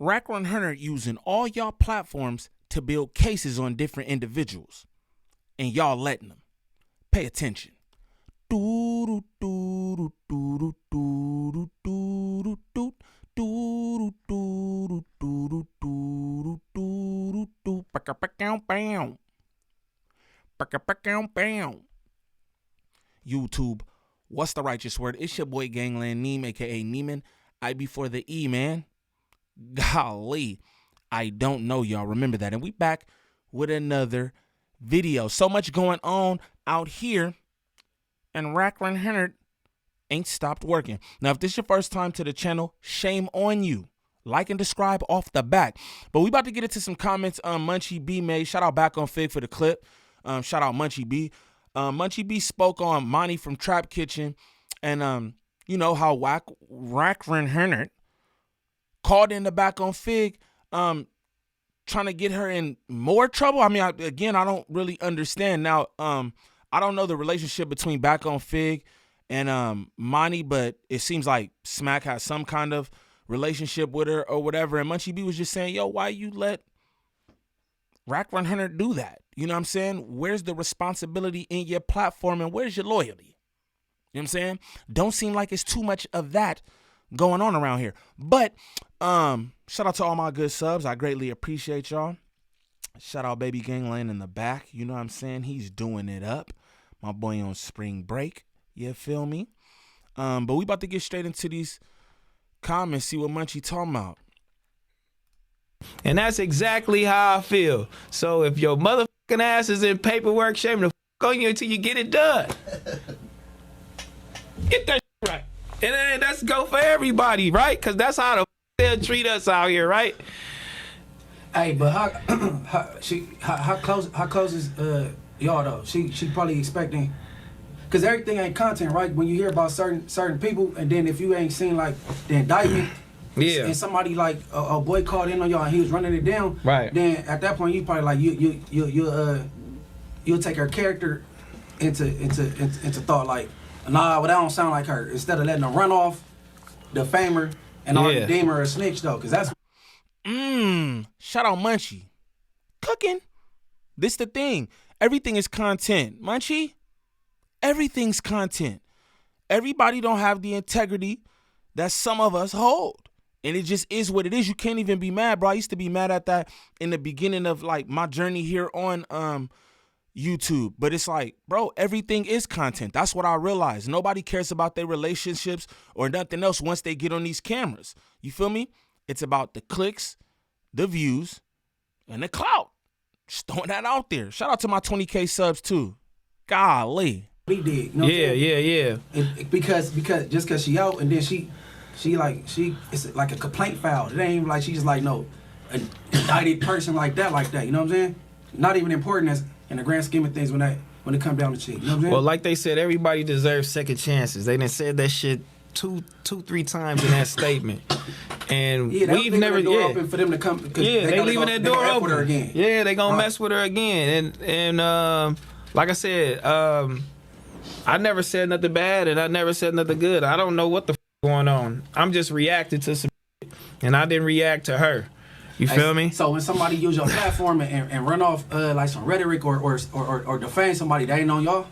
Wack100 using all y'all platforms to build cases on different individuals. And y'all letting them. Pay attention. YouTube, what's the righteous word? It's your boy Gangland Neem, aka Neiman. I before the E, man. Golly, I don't know, y'all. Remember that. And we back with another video. So much going on out here, and Wack100 ain't stopped working. Now, if this is your first time to the channel, shame on you. Like and subscribe off the back. But we about to get into some comments Munchie B made. Shout out Back On Figg for the clip. Shout out Munchie B. Munchie B spoke on Monty from Trap Kitchen, and you know how Wack100 called in the Back On Figg, trying to get her in more trouble. I mean, again, I don't really understand. Now, I don't know the relationship between Back On Figg and Monty, but it seems like Smack has some kind of relationship with her or whatever. And Munchie B was just saying, yo, why you let Wack100 do that? You know what I'm saying? Where's the responsibility in your platform, and where's your loyalty? You know what I'm saying? Don't seem like it's too much of that going on around here. But shout out to all my good subs. I greatly appreciate y'all. Shout out Baby Gangland in the back. You know what I'm saying? He's doing it up. My boy on spring break. You feel me? But we about to get straight into these comments, see what Munchie talking about. And that's exactly how I feel. So if your motherfucking ass is in paperwork, shame the fuck on you until you get it done. Get that shit right. And then that's go for everybody, right? Because that's how the they'll treat us out here, right? Hey, but how close is y'all though? She probably expecting, because everything ain't content, right? When you hear about certain people, and then if you ain't seen like the indictment, yeah, and somebody like a boy called in on y'all and he was running it down, right? Then at that point you probably like you'll take her character into thought, like, nah, but that don't sound like her. Instead of letting her run off, defame her, and all deem her a snitch though, because that's shout out Munchie. Cooking. This the thing. Everything is content. Munchie, everything's content. Everybody don't have the integrity that some of us hold. And it just is what it is. You can't even be mad, bro. I used to be mad at that in the beginning of like my journey here on YouTube. But it's like, bro, everything is content. That's what I realized. Nobody cares about their relationships or nothing else once they get on these cameras. You feel me? It's about the clicks, the views, and the clout. Just throwing that out there. Shout out to my 20K subs too. Golly. We did. You know Yeah. Because just because she out, and then she it's like a complaint file. It ain't even like she's like no an indicted person like that. You know what I'm saying? Not even important as in the grand scheme of things when it comes down to shit. You know what I'm saying? Well, like they said, everybody deserves second chances. They done said that shit two, 3 times in that statement, and we've never open for them to come. They leaving that door open. With her again. Yeah, they gonna mess with her again, and like I said, I never said nothing bad, and I never said nothing good. I don't know what the f going on. I'm just reacting to some shit, and I didn't react to her. You feel me? So when somebody use your platform and run off like some rhetoric or defame somebody, that ain't on y'all?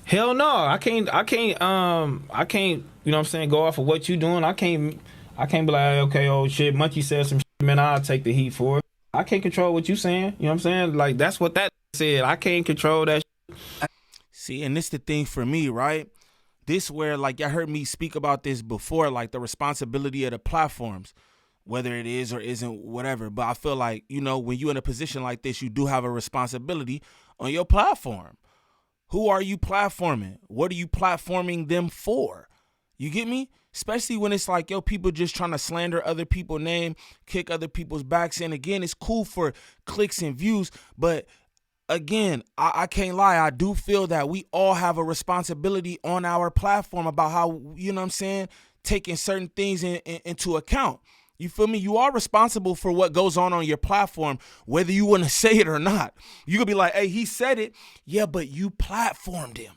Hell no. I can't, you know what I'm saying, go off of what you doing. I can't be like, okay, oh shit, Munchie said some shit, man, I'll take the heat for it. I can't control what you saying. You know what I'm saying? Like, that's what that said. I can't control that shit. See, and this the thing for me, right? This where, like, y'all heard me speak about this before, like the responsibility of the platforms, whether it is or isn't, whatever. But I feel like, you know, when you're in a position like this, you do have a responsibility on your platform. Who are you platforming? What are you platforming them for? You get me? Especially when it's like, yo, people just trying to slander other people's name, kick other people's backs. And again, it's cool for clicks and views. But again, I can't lie. I do feel that we all have a responsibility on our platform about how, you know what I'm saying, taking certain things into account. You feel me? You are responsible for what goes on your platform, whether you want to say it or not. You could be like, hey, he said it. Yeah, but you platformed him.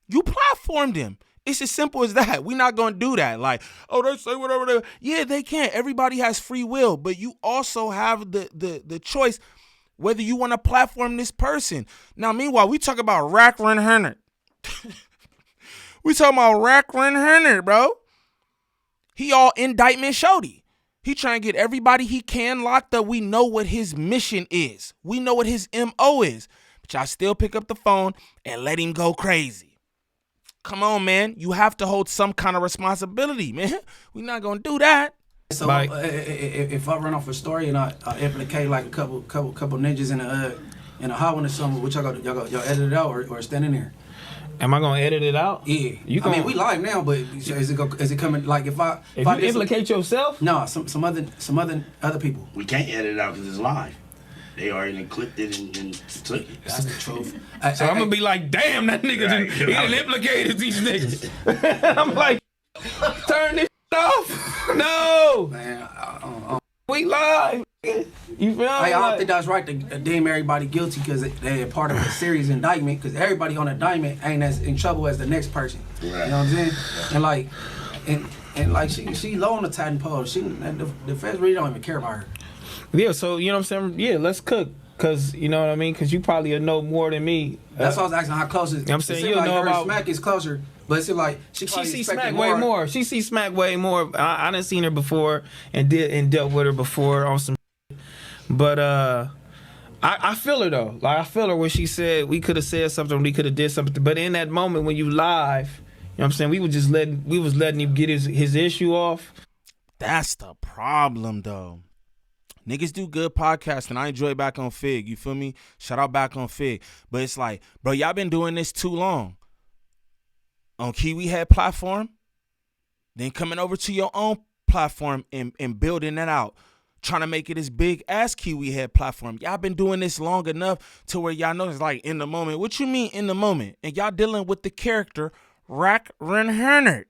You platformed him. It's as simple as that. We're not going to do that. Like, oh, they say whatever. Yeah, they can. Everybody has free will, but you also have the choice whether you want to platform this person. Now, meanwhile, we talk about Wack100. We talking about Wack100, bro. He all indictment shorty. He trying to get everybody he can locked up. We know what his mission is. We know what his MO is. But y'all still pick up the phone and let him go crazy. Come on, man. You have to hold some kind of responsibility, man. We're not going to do that. So if I run off a story and I implicate like a couple ninjas in a hot one or something, which y'all edit it out or stand in there? Am I gonna edit it out? Yeah. I mean, we live now, but is it coming like if I implicate yourself? No, some other people. We can't edit it out because it's live. They already clipped it and took it. That's the truth. So I'm gonna be like, damn, that nigga he done implicated these niggas. I'm like, turn this off. No, man. We live. You feel me? I don't think that's right to deem everybody guilty because they're part of a serious indictment. Because everybody on indictment ain't as in trouble as the next person. Right. You know what I'm saying? And like she low on the Titan pole. The feds really don't even care about her. Yeah. So you know what I'm saying? Yeah. Let's cook. Cause you know what I mean? Cause you probably know more than me. That's why I was asking how close is. You know I'm saying? You like know about Smack is closer. But it's like she sees Smack way more. She sees Smack way more. I done seen her before and dealt with her before on some. But I feel her though. Like I feel her when she said we could have said something, we could have did something. But in that moment when you live, you know what I'm saying, we was letting him get his issue off. That's the problem though. Niggas do good podcasting. I enjoy Back On Figg. You feel me? Shout out Back On Figg. But it's like, bro, y'all been doing this too long. On Kiwi Head platform, then coming over to your own platform and building that out. Trying to make it as big as Kiwi Head platform. Y'all been doing this long enough to where y'all know it's like in the moment. What you mean in the moment? And y'all dealing with the character Wack100.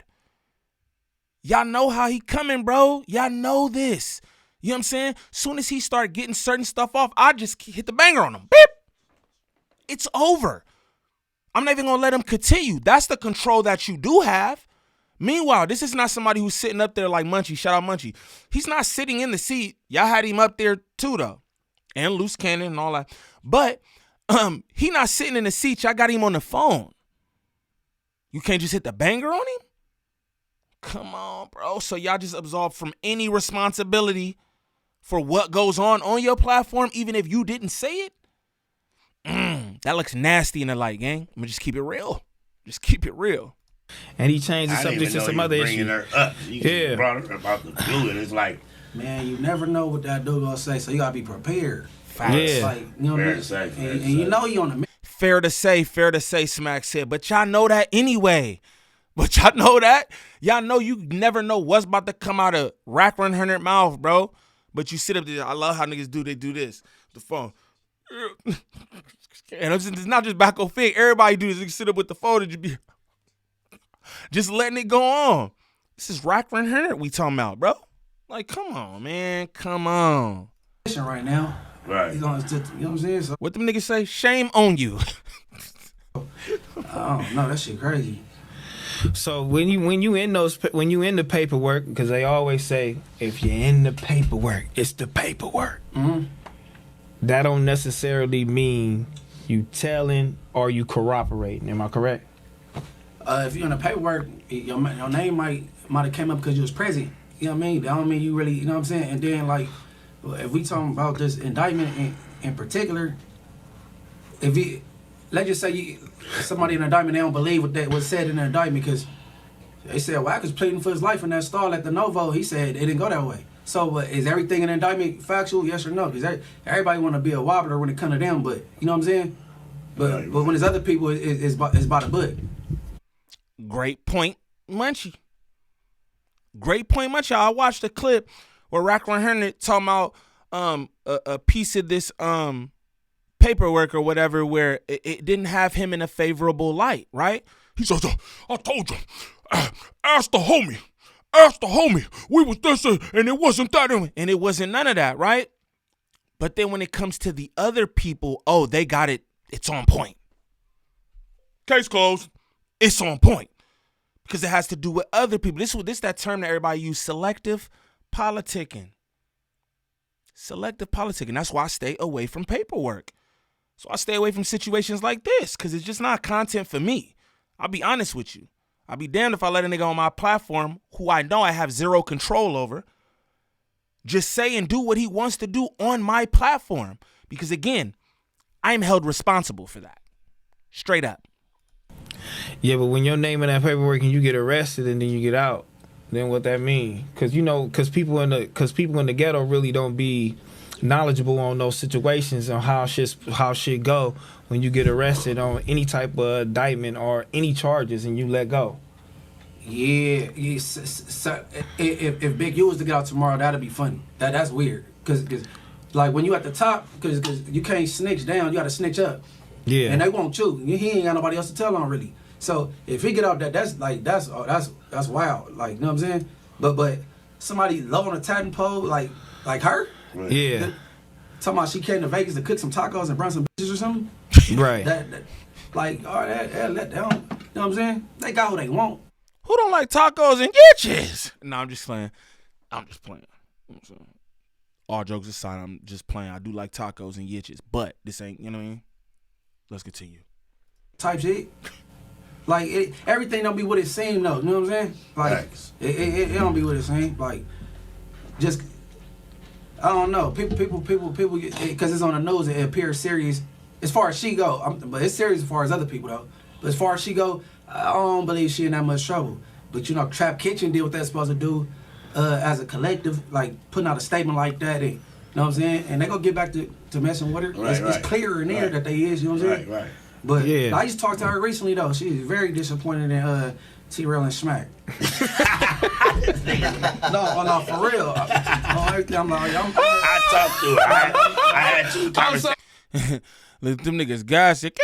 Y'all know how he coming, bro. Y'all know this. You know what I'm saying? Soon as he start getting certain stuff off, I just hit the banger on him. Beep. It's over. I'm not even going to let him continue. That's the control that you do have. Meanwhile, this is not somebody who's sitting up there like Munchie. Shout out Munchie. He's not sitting in the seat. Y'all had him up there too, though. And Loose Cannon and all that. But he not sitting in the seat. Y'all got him on the phone. You can't just hit the banger on him? Come on, bro. So y'all just absolved from any responsibility for what goes on your platform, even if you didn't say it? That looks nasty in the light, gang. I'm going to just keep it real. Just keep it real. And he changed the subject to some other issue. Her up. You brought her about the glue, and it's like, man, you never know what that dude gonna say, so you gotta be prepared. Yeah. Like, you know what I mean? And you know you on the. Fair to say, Smack said. But y'all know that anyway. But y'all know that. Y'all know you never know what's about to come out of Wack100 mouth, bro. But you sit up there. I love how niggas do. They do this. The phone. And it's not just Back On Figg. Everybody do this. You sit up with the phone and just letting it go on. This is Wack100 we talking about, bro. Like, come on, man. Come on. Right now. right. You know what I'm saying? So, What them niggas say? Shame on you. I don't know. That shit crazy. So when you in the paperwork, because they always say if you're in the paperwork, it's the paperwork. Mm-hmm. That don't necessarily mean you telling or you corroborating. Am I correct? If you're in the paperwork, your name might have came up because you was present. You know what I mean? That don't mean you really. You know what I'm saying? And then like, if we talking about this indictment in particular, let's just say somebody in the indictment, they don't believe what was said in the indictment because they said Wack was pleading for his life in that stall at the Novo. He said it didn't go that way. So is everything in the indictment factual? Yes or no? Because everybody want to be a wobbler when it comes to them, but you know what I'm saying? But when there's other people, it's by the book. Great point, Munchie. Great point, Munchie. I watched a clip where Wack100 talking about a piece of this paperwork or whatever where it didn't have him in a favorable light, right? He says, I told you, ask the homie, we was this and it wasn't that, and it wasn't none of that, right? But then when it comes to the other people, oh, they got it, it's on point. Case closed, it's on point. because it has to do with other people. This that term that everybody use, selective politicking. Selective politicking. That's why I stay away from paperwork. So I stay away from situations like this because it's just not content for me. I'll be honest with you. I'll be damned if I let a nigga on my platform who I know I have zero control over just say and do what he wants to do on my platform. Because again, I'm held responsible for that. Straight up. Yeah, but when your name in that paperwork and you get arrested and then you get out, then what that mean? Because because people in the ghetto really don't be knowledgeable on those situations and how shit go when you get arrested on any type of indictment or any charges and you let go. Yeah. So if Big U was to get out tomorrow, that'd be funny. That's weird. Cause like when you at the top, cause you can't snitch down, you gotta snitch up. Yeah. And they won't you. He ain't got nobody else to tell on really. So if he get out that's wild. Like, you know what I'm saying? But somebody low on a tatting pole, like her? Right. Yeah. Talking about she came to Vegas to cook some tacos and burn some bitches or something? Right. Like, all right, that let down. You know what I'm saying? They got who they want. Who don't like tacos and bitches? No, I'm just playing. You know what I'm saying? All jokes aside, I'm just playing. I do like tacos and yitches, but this ain't, you know what I mean? Let's continue. Type shit. Like, everything don't be what it seems, though. You know what I'm saying? Like, it don't be what it seems. Like, just, I don't know. People, because it's on the nose, it appears serious. As far as she go, but it's serious as far as other people, though. But as far as she go, I don't believe she in that much trouble. But, Trap Kitchen did what they're supposed to do as a collective, like, putting out a statement like that. And, you know what I'm saying? And they gonna get back to messing with her. Right, it's clearer in there that they is, you know what I'm saying? Right. But yeah. I just talked to her recently, though. She's very disappointed in T-Rail and Smack. no, for real. I talked to her. I had two conversations. Look, them niggas guys shit.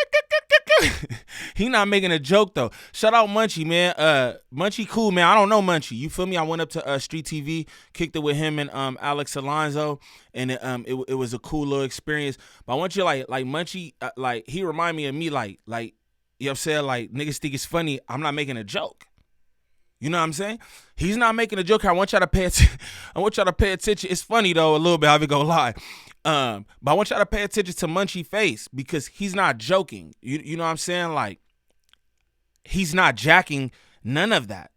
He not making a joke though. Shout out Munchie, man. Munchie cool, man. I don't know Munchie. You feel me? I went up to Street TV, kicked it with him and Alex Alonzo, and it was a cool little experience. But I want you like Munchie, like he remind me of me, like you know what I'm saying? Like niggas think it's funny. I'm not making a joke. You know what I'm saying? He's not making a joke. I want y'all to pay attention. I want y'all to pay attention. It's funny though a little bit. I even go lie. But I want y'all to pay attention to Munchie face because he's not joking. You know what I'm saying? Like, he's not jacking none of that.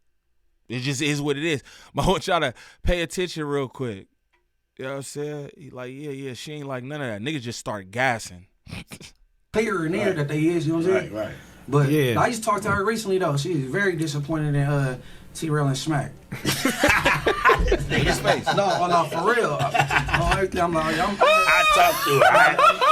It just is what it is. But I want y'all to pay attention real quick. You know what I'm saying? He like, yeah, she ain't like none of that. Niggas just start gassing. Clearer in there that they is, you know what I'm saying? Right. But yeah. I just talked to her recently, though. She's very disappointed in T-Rail and Smack. His face. No, for real. I talked to her.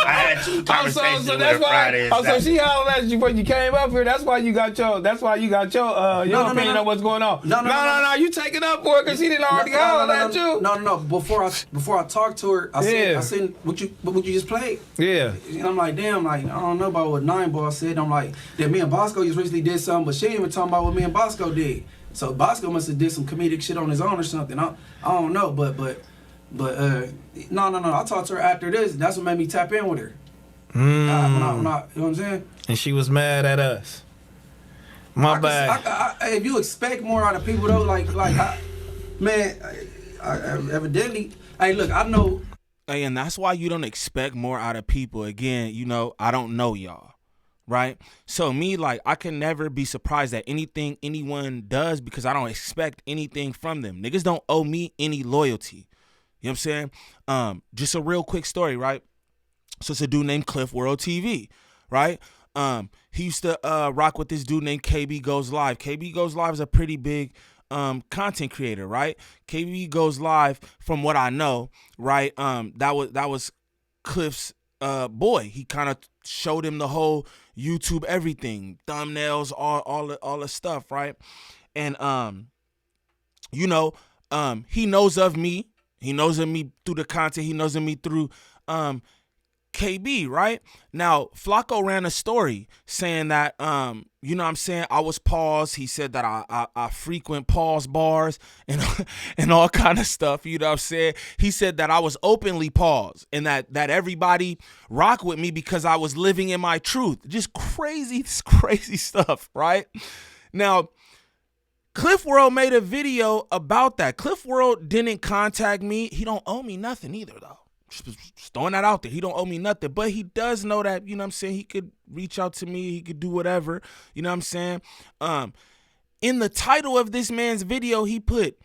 I had two conversations with her Friday. So she hollered at you when you came up here. That's why you got your opinion on what's going on. No. You take it up for her because she didn't already holler at you. No. Before I talked to her, I said what you just played. Yeah. And I'm like, damn, like I don't know about what Nine Ball said. I'm like, that me and Bosco just recently did something, but she ain't even talking about what me and Bosco did. So Bosco must have did some comedic shit on his own or something. I don't know, but no. I talked to her after this. That's what made me tap in with her. When I, you know what I'm saying? And she was mad at us. My bad. If you expect more out of people though, man, evidently, hey, look, I know. Hey, and that's why you don't expect more out of people. Again, I don't know y'all. Right? So me, like, I can never be surprised at anything anyone does because I don't expect anything from them. Niggas don't owe me any loyalty. You know what I'm saying? Just a real quick story, right? So it's a dude named Cliff World TV, right? He used to rock with this dude named KB Goes Live. KB Goes Live is a pretty big content creator, right? KB Goes Live, from what I know, right? That was Cliff's boy. He kind of showed him the whole YouTube everything, thumbnails, all the stuff, right? And he knows of me. He knows of me through the content. He knows of me through KB, right? Now, Flacco ran a story saying that, you know what I'm saying, I was paused. He said that I frequent pause bars and all kind of stuff, you know what I'm saying? He said that I was openly paused and that everybody rock with me because I was living in my truth. Just crazy stuff, right? Now, Cliff World made a video about that. Cliff World didn't contact me. He don't owe me nothing either, though. Just throwing that out there. He don't owe me nothing. But he does know that, you know what I'm saying, he could reach out to me. He could do whatever. You know what I'm saying? In the title of this man's video, he put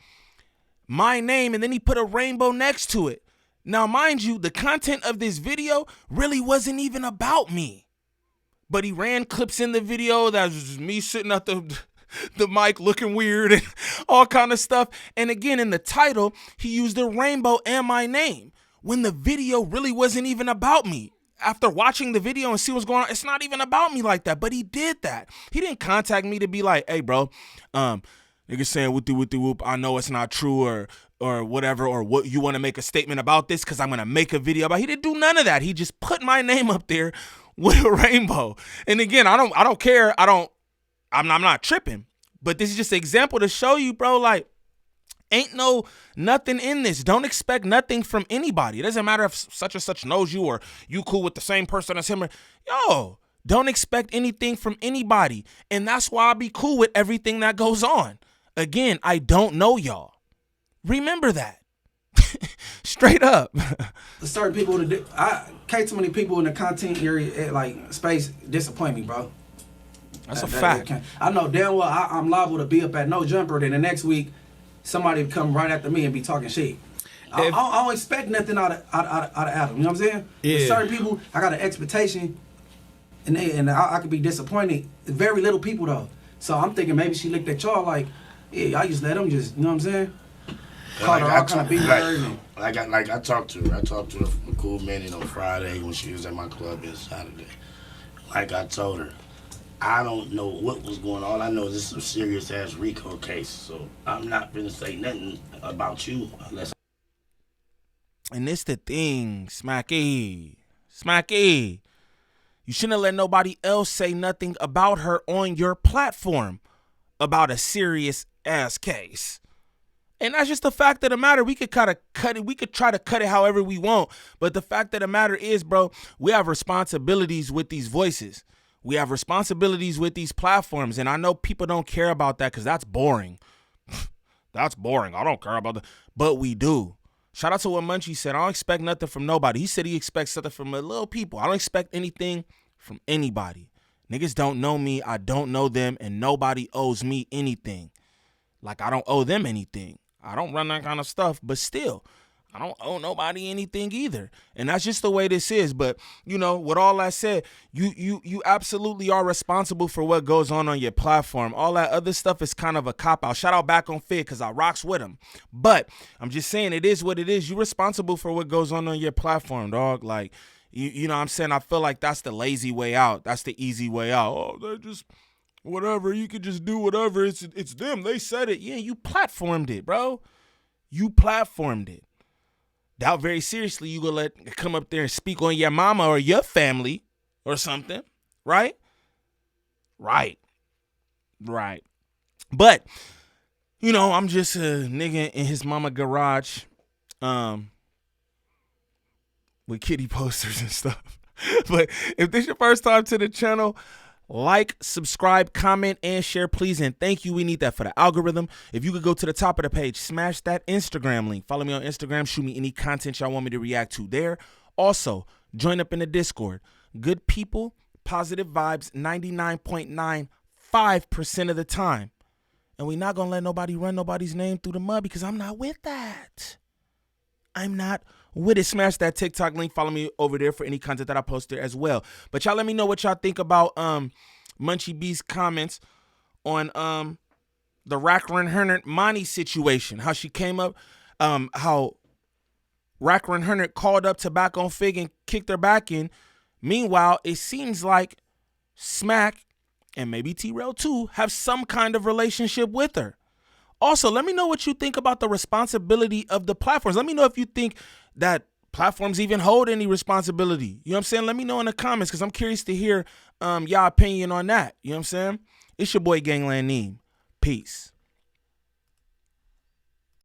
my name and then he put a rainbow next to it. Now, mind you, the content of this video really wasn't even about me. But he ran clips in the video that was just me sitting at the mic looking weird and all kind of stuff. And again, in the title, he used the rainbow and my name when the video really wasn't even about me. After watching the video and see what's going on, it's not even about me like that. But he did that. He didn't contact me to be like, hey, bro, niggas saying whoop-de-whoop-de-whoop, I know it's not true or whatever, or what you want to make a statement about this because I'm going to make a video about it. He didn't do none of that. He just put my name up there with a rainbow. And again, I don't care. I'm not tripping. But this is just an example to show you, bro, like, ain't nothing in this. Don't expect nothing from anybody. It doesn't matter if such and such knows you or you cool with the same person as him. Don't expect anything from anybody. And that's why I be cool with everything that goes on. Again, I don't know y'all. Remember that. Straight up. Certain people, can't too many people in the content area, like space, disappoint me, bro. That's a fact. I know damn well I'm liable to be up at No Jumper, then the next week somebody would come right after me and be talking shit. I don't expect nothing out of Adam. You know what I'm saying? Yeah. With certain people, I got an expectation, and I could be disappointed. Very little people though. So I'm thinking maybe she looked at y'all like, yeah, I just let them just, you know what I'm saying? Called her all kind of B-word. I talked to her. I talked to her from a cool minute on Friday when she was at my club this Saturday. Like I told her, I don't know what was going on. All I know is this is a serious ass RICO case. So I'm not gonna say nothing about you unless. And it's the thing, Smacky. You shouldn't let nobody else say nothing about her on your platform about a serious ass case. And that's just the fact of the matter. We could kind of cut it. We could try to cut it however we want. But the fact of the matter is, bro, we have responsibilities with these voices. We have responsibilities with these platforms. And I know people don't care about that because that's boring. That's boring. I don't care about that. But we do. Shout out to what Munchie said. I don't expect nothing from nobody. He said he expects something from the little people. I don't expect anything from anybody. Niggas don't know me. I don't know them. And nobody owes me anything. Like I don't owe them anything. I don't run that kind of stuff, but still, I don't owe nobody anything either. And that's just the way this is. But, you know, with all that said, you absolutely are responsible for what goes on your platform. All that other stuff is kind of a cop-out. Shout out Back On Figg because I rocks with him. But I'm just saying it is what it is. You're responsible for what goes on your platform, dog. Like, you know what I'm saying? I feel like that's the lazy way out. That's the easy way out. Oh, they're just... whatever, you could just do whatever. It's them. They said it. Yeah, you platformed it, bro. You platformed it. Doubt very seriously you gonna come up there and speak on your mama or your family or something, right? Right. But, you know, I'm just a nigga in his mama garage with kitty posters and stuff. But if this is your first time to the channel, like, subscribe, comment, and share, please, and thank you. We need that for the algorithm. If you could go to the top of the page, smash that Instagram link. Follow me on Instagram. Shoot me any content y'all want me to react to there. Also, join up in the Discord. Good people, positive vibes, 99.95% of the time. And we're not going to let nobody run nobody's name through the mud because I'm not with that. I'm not with it. Smash that TikTok link. Follow me over there for any content that I post there as well. But y'all let me know what y'all think about Munchie B's comments on the Wack100 Monty situation. How she came up, how Wack100 called up to Back On Figg and kicked her back in. Meanwhile, it seems like Smack and maybe T-Rail too have some kind of relationship with her. Also, let me know what you think about the responsibility of the platforms. Let me know if you think that platforms even hold any responsibility. You know what I'm saying? Let me know in the comments because I'm curious to hear y'all opinion on that. You know what I'm saying? It's your boy Gangland Neem. Peace.